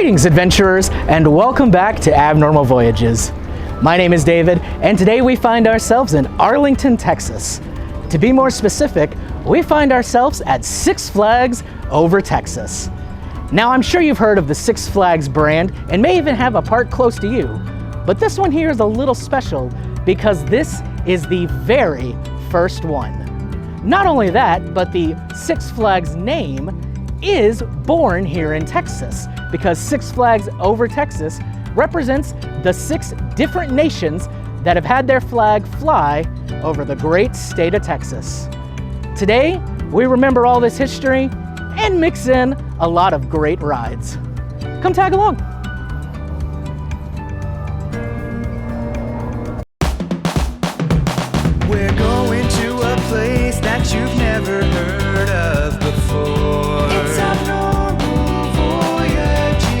Greetings, adventurers, and welcome back to Abnormal Voyages. My name is David, and today we find ourselves in Arlington, Texas. To be more specific, we find ourselves at Six Flags over Texas. Now, I'm sure you've heard of the Six Flags brand and may even have a park close to you, but this one here is a little special because this is the very first one. Not only that, but the Six Flags name is born here in Texas because Six Flags over Texas represents the 6 different nations that have had their flag fly over the great state of Texas. Today, we remember all this history and mix in a lot of great rides. Come tag along. We're going to a place that you've never heard of before. It's Abnormal Voyages.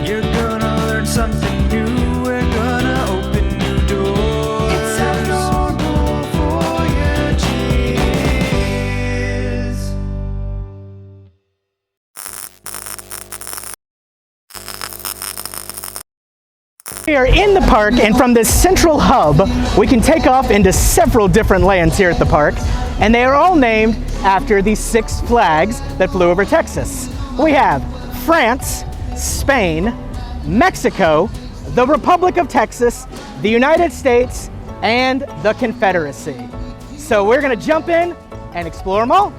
You're gonna learn something new. We're gonna open new doors. It's Abnormal Voyages. We are in the park, and from this central hub, we can take off into several different lands here at the park, and they are all named after the 6 flags that flew over Texas. We have France, Spain, Mexico, the Republic of Texas, the United States, and the Confederacy. So we're gonna jump in and explore them all.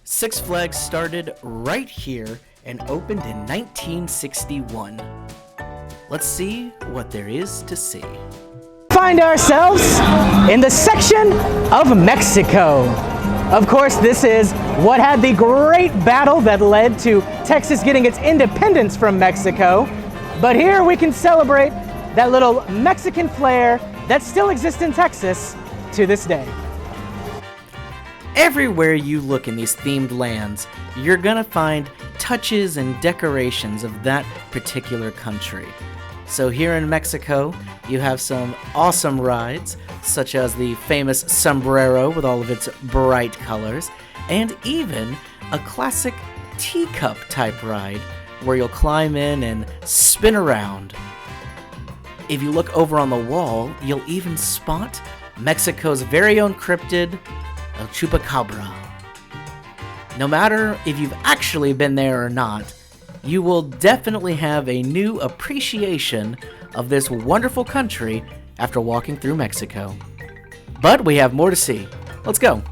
Six Flags started right here and opened in 1961. Let's see what there is to see. Find ourselves in the section of Mexico. Of course, this is what had the great battle that led to Texas getting its independence from Mexico. But here we can celebrate that little Mexican flair that still exists in Texas to this day. Everywhere you look in these themed lands, you're gonna find touches and decorations of that particular country. So here in Mexico, you have some awesome rides, such as the famous sombrero with all of its bright colors, and even a classic teacup type ride where you'll climb in and spin around. If you look over on the wall, you'll even spot Mexico's very own cryptid, El Chupacabra. No matter if you've actually been there or not, you will definitely have a new appreciation of this wonderful country after walking through Mexico. But we have more to see. Let's go.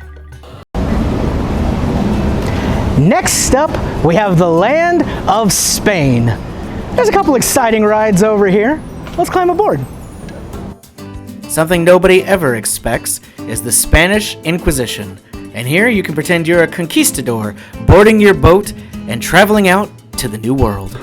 Next up, we have the land of Spain. There's a couple exciting rides over here. Let's climb aboard. Something nobody ever expects is the Spanish Inquisition. And here you can pretend you're a conquistador, boarding your boat and traveling out to the New World.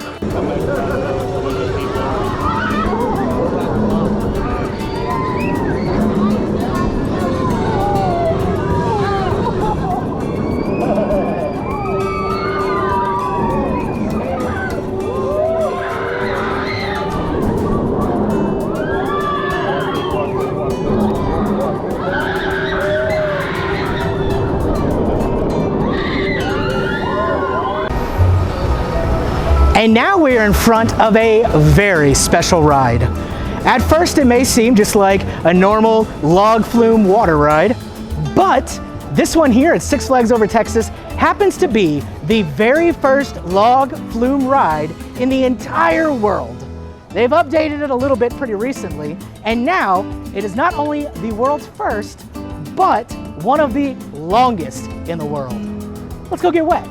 And now we are in front of a very special ride. At first it may seem just like a normal log flume water ride, but this one here at Six Flags over Texas happens to be the very first log flume ride in the entire world. They've updated it a little bit pretty recently, and now it is not only the world's first, but one of the longest in the world. Let's go get wet.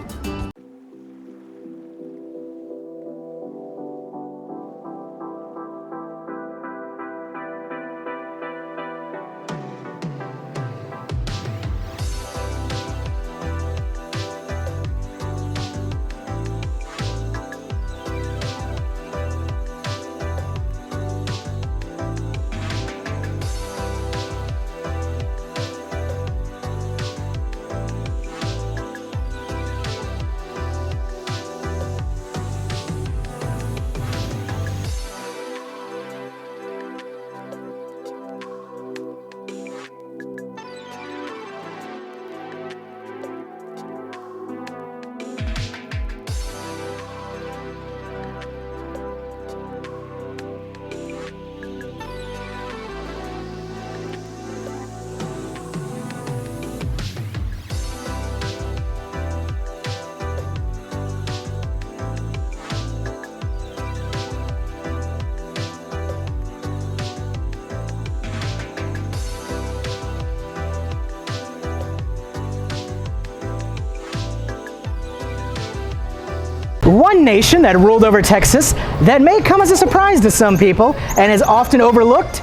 One nation that ruled over Texas that may come as a surprise to some people and is often overlooked,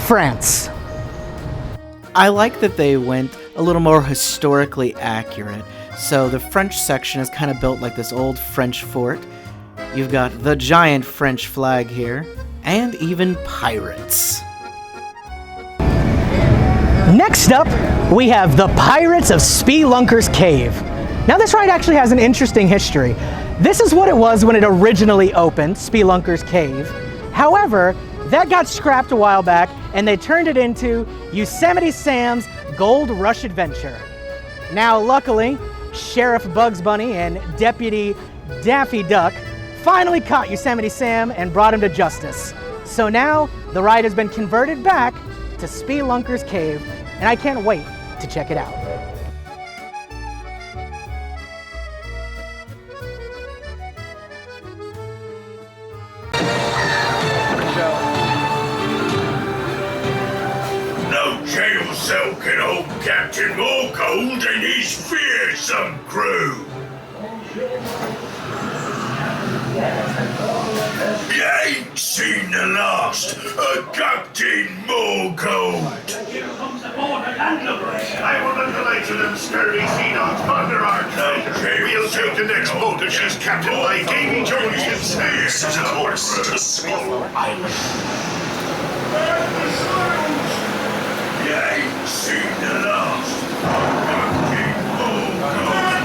France. I like that they went a little more historically accurate. So the French section is kind of built like this old French fort. You've got the giant French flag here, and even pirates. Next up, we have the Pirates of Spelunker's Cave. Now this ride actually has an interesting history. This is what it was when it originally opened, Spelunker's Cave. However, that got scrapped a while back and they turned it into Yosemite Sam's Gold Rush Adventure. Now luckily, Sheriff Bugs Bunny and Deputy Daffy Duck finally caught Yosemite Sam and brought him to justice. So now the ride has been converted back to Spelunker's Cave, and I can't wait to check it out. No jail cell can hold Captain Morcold and his fearsome crew. You ain't seen the last of Captain Morcold. I will underlay to them scurvy sea dogs under our coat. We'll take the next boat if she's captained by Davy Jones himself. Set a course to Swallow Island. You ain't seen the last of Captain Morcold.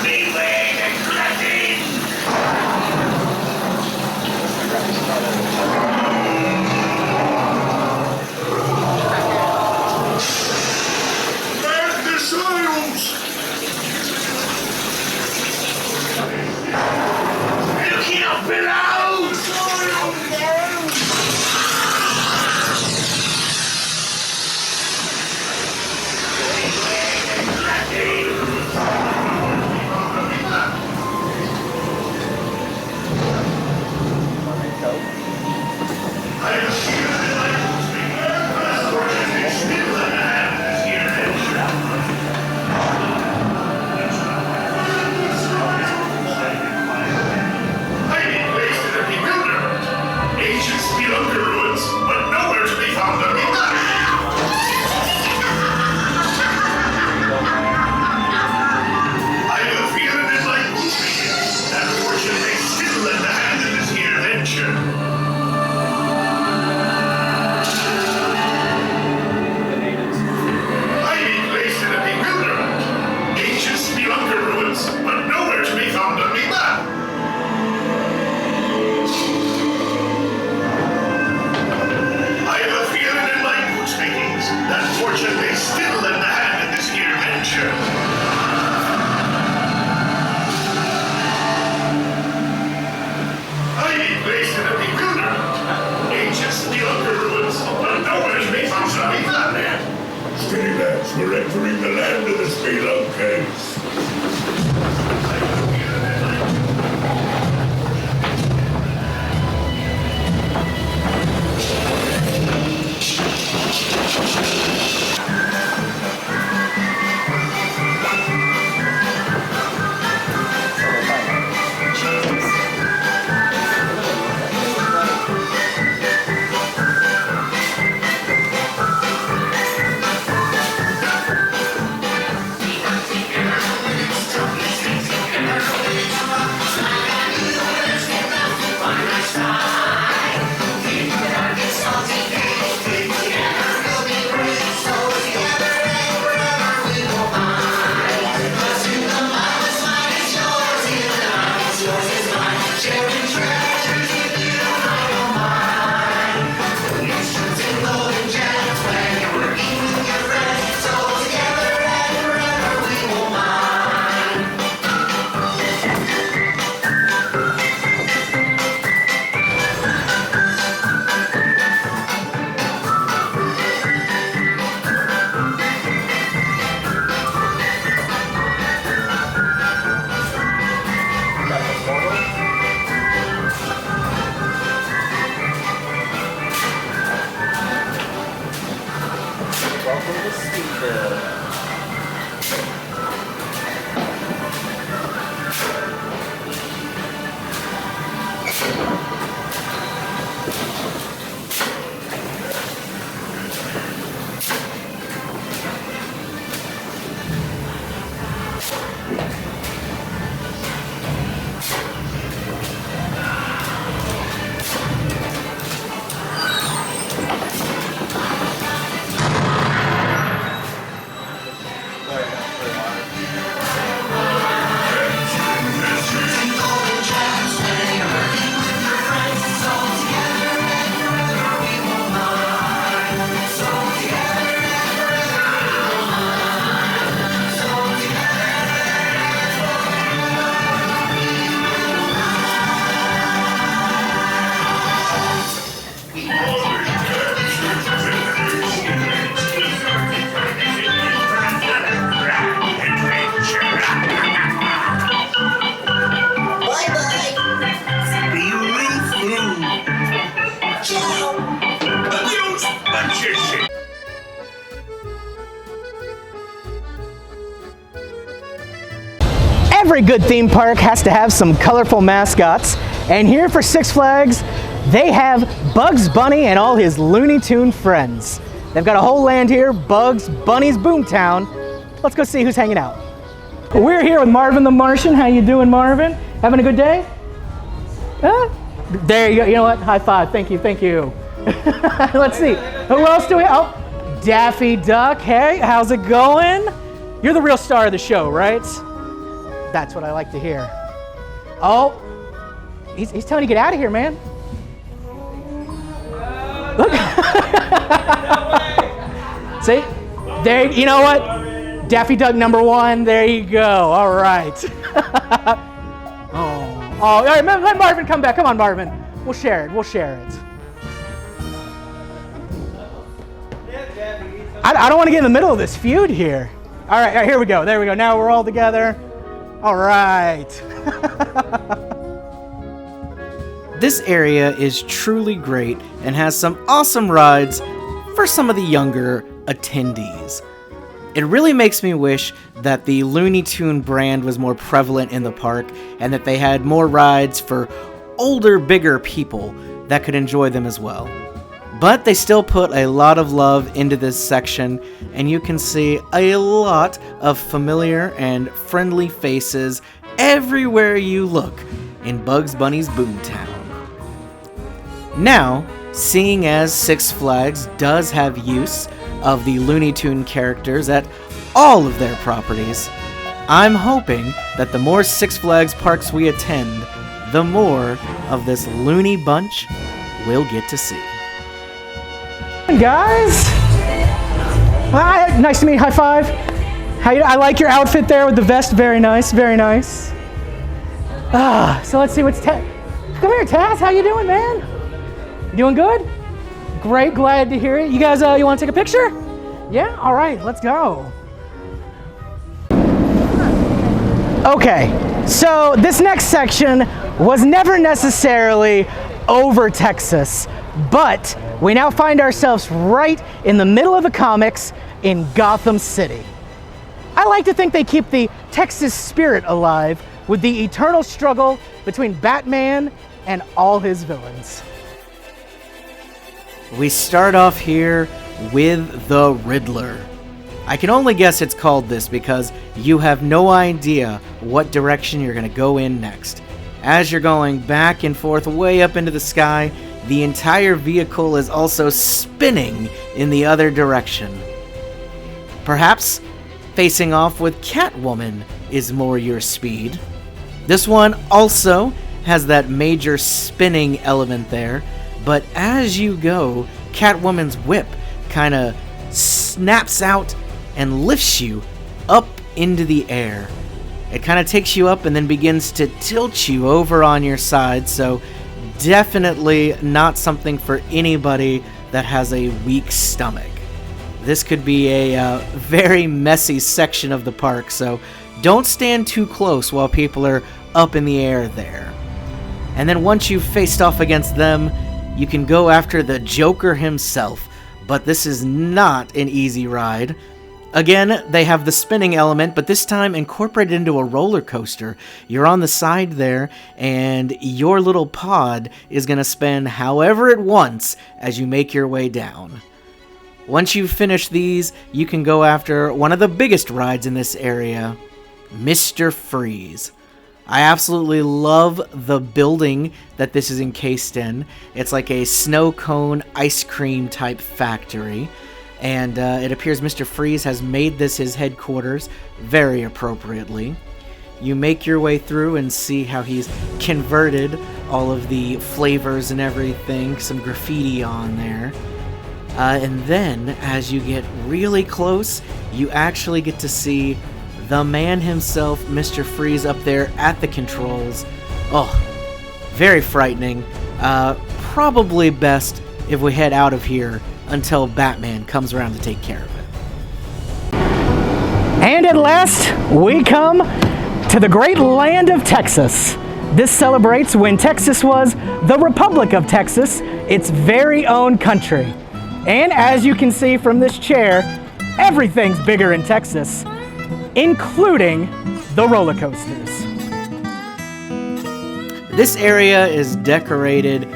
Beware the Kraken! Man the sails! Looking up below! We're entering the land of the Spelunkers. Welcome to Steamville. Every good theme park has to have some colorful mascots, and here for Six Flags, they have Bugs Bunny and all his Looney Tune friends. They've got a whole land here, Bugs Bunny's Boomtown. Let's go see who's hanging out. We're here with Marvin the Martian. How you doing, Marvin? Having a good day? There you go. You know what? High five. Thank you. Thank you. Let's see. Who else do we? Oh, Daffy Duck. Hey, how's it going? You're the real star of the show, right? That's what I like to hear. Oh, he's telling you to get out of here, man. Look. See? There, you know what? Daffy Duck #1. There you go. All right. Oh, all right. Let Marvin come back. Come on, Marvin. We'll share it. We'll share it. I don't want to get in the middle of this feud here. All right, here we go. There we go. Now we're all together. All right. This area is truly great and has some awesome rides for some of the younger attendees. It really makes me wish that the Looney Tune brand was more prevalent in the park and that they had more rides for older, bigger people that could enjoy them as well. But they still put a lot of love into this section, and you can see a lot of familiar and friendly faces everywhere you look in Bugs Bunny's Boomtown. Now, seeing as Six Flags does have use of the Looney Tune characters at all of their properties, I'm hoping that the more Six Flags parks we attend, the more of this Looney bunch we'll get to see. Guys, hi, nice to meet you. High five. I like your outfit there with the vest. Very nice, very nice. So let's see what's Come here, Taz. How you doing, man? You doing good? Great, glad to hear it. You guys, you want to take a picture? Yeah. All right, let's go. Okay, so this next section was never necessarily over Texas, but we now find ourselves right in the middle of the comics in Gotham City. I like to think they keep the Texas spirit alive with the eternal struggle between Batman and all his villains. We start off here with the Riddler. I can only guess it's called this because you have no idea what direction you're going to go in next. As you're going back and forth way up into the sky, the entire vehicle is also spinning in the other direction. Perhaps facing off with Catwoman is more your speed. This one also has that major spinning element there, but as you go, Catwoman's whip kind of snaps out and lifts you up into the air. It kind of takes you up and then begins to tilt you over on your side, so definitely not something for anybody that has a weak stomach. This could be a very messy section of the park, so don't stand too close while people are up in the air there. And then once you've faced off against them, you can go after the Joker himself, but this is not an easy ride. Again, they have the spinning element, but this time incorporated into a roller coaster. You're on the side there, and your little pod is going to spin however it wants as you make your way down. Once you finish these, you can go after one of the biggest rides in this area, Mr. Freeze. I absolutely love the building that this is encased in. It's like a snow cone ice cream type factory. And it appears Mr. Freeze has made this his headquarters very appropriately. You make your way through and see how he's converted all of the flavors and everything, some graffiti on there. And then, as you get really close, you actually get to see the man himself, Mr. Freeze, up there at the controls. Oh, very frightening. Probably best if we head out of here until Batman comes around to take care of it. And at last, we come to the great land of Texas. This celebrates when Texas was the Republic of Texas, its very own country. And as you can see from this chair, everything's bigger in Texas, including the roller coasters. This area is decorated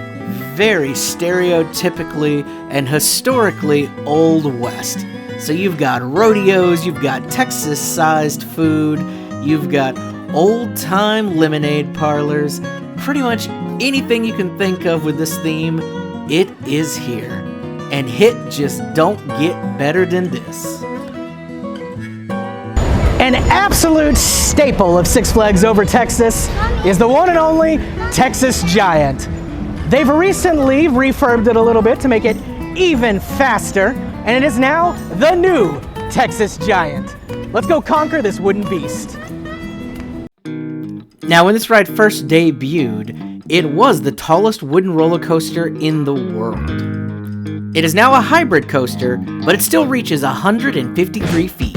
very stereotypically and historically Old West. So you've got rodeos, you've got Texas-sized food, you've got old-time lemonade parlors, pretty much anything you can think of with this theme, it is here. And it just don't get better than this. An absolute staple of Six Flags Over Texas is the one and only Texas Giant. They've recently refurbed it a little bit to make it even faster, and it is now the new Texas Giant. Let's go conquer this wooden beast. Now, when this ride first debuted, it was the tallest wooden roller coaster in the world. It is now a hybrid coaster, but it still reaches 153 feet.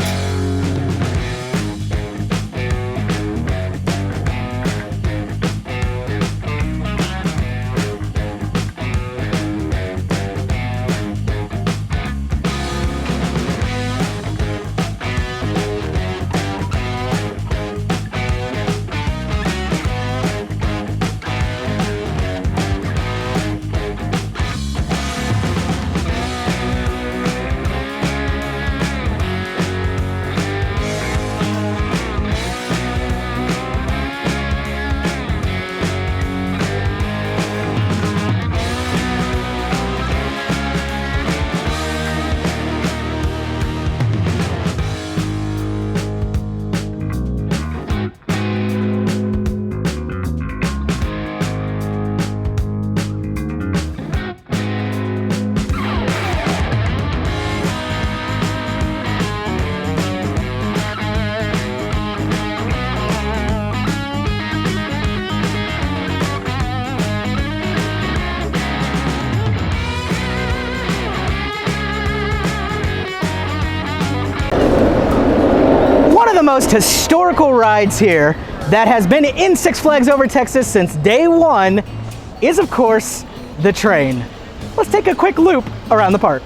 The most historical rides here that has been in Six Flags Over Texas since day one is, of course, the train. Let's take a quick loop around the park.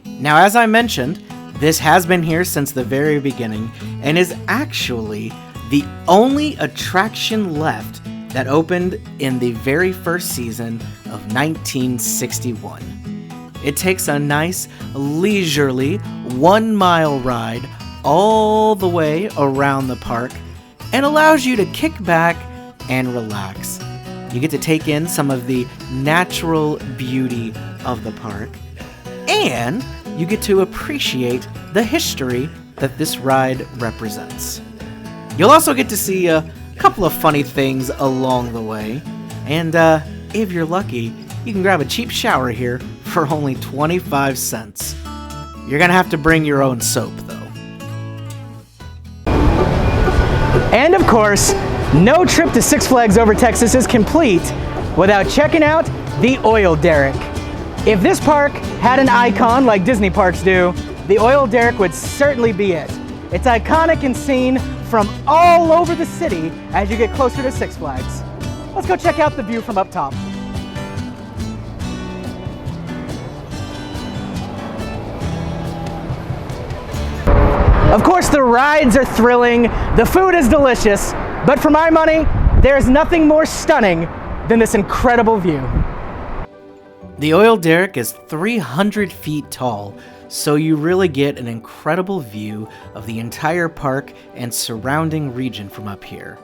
Now, as I mentioned, this has been here since the very beginning and is actually the only attraction left that opened in the very first season of 1961. It takes a nice, leisurely 1-mile ride all the way around the park and allows you to kick back and relax. You get to take in some of the natural beauty of the park, and you get to appreciate the history that this ride represents. You'll also get to see a couple of funny things along the way, and if you're lucky, you can grab a cheap shower here for only 25 cents. You're gonna have to bring your own soap, though. And of course, no trip to Six Flags Over Texas is complete without checking out the oil derrick. If this park had an icon like Disney parks do, the oil derrick would certainly be it. It's iconic and seen from all over the city as you get closer to Six Flags. Let's go check out the view from up top. Of course, the rides are thrilling, the food is delicious, but for my money, there's nothing more stunning than this incredible view. The oil derrick is 300 feet tall, so you really get an incredible view of the entire park and surrounding region from up here.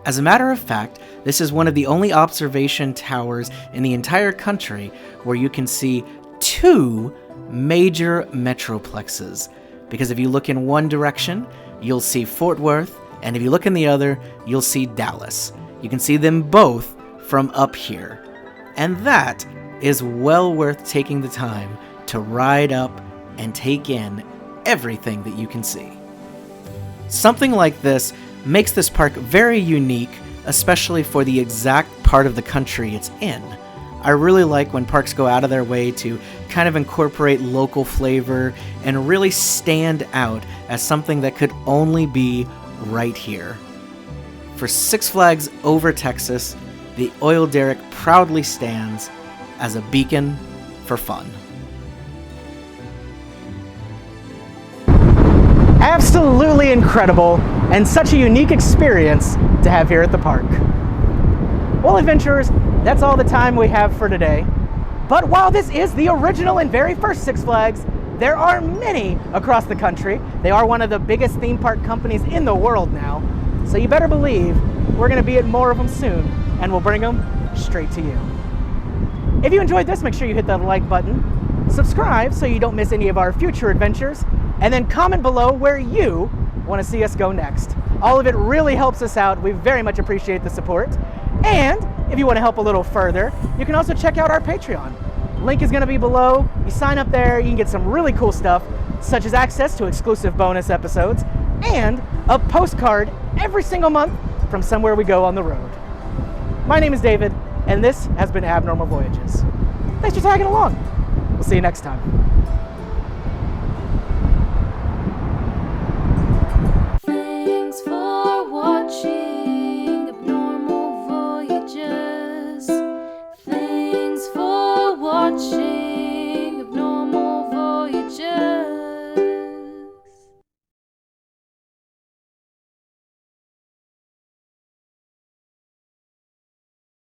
As a matter of fact, this is one of the only observation towers in the entire country where you can see 2 major metroplexes. Because if you look in one direction, you'll see Fort Worth, and if you look in the other, you'll see Dallas. You can see them both from up here. And that is well worth taking the time to ride up and take in everything that you can see. Something like this makes this park very unique, especially for the exact part of the country it's in. I really like when parks go out of their way to kind of incorporate local flavor and really stand out as something that could only be right here. For Six Flags Over Texas, the oil derrick proudly stands as a beacon for fun. Absolutely incredible, and such a unique experience to have here at the park. Well, adventurers, that's all the time we have for today. But while this is the original and very first Six Flags, there are many across the country. They are one of the biggest theme park companies in the world now. So you better believe we're going to be at more of them soon, and we'll bring them straight to you. If you enjoyed this, make sure you hit that like button, subscribe so you don't miss any of our future adventures, and then comment below where you want to see us go next. All of it really helps us out. We very much appreciate the support. And if you want to help a little further, you can also check out our Patreon. Link is going to be below. You sign up there, you can get some really cool stuff, such as access to exclusive bonus episodes and a postcard every single month from somewhere we go on the road. My name is David, and this has been Abnormal Voyages. Thanks for tagging along. We'll see you next time.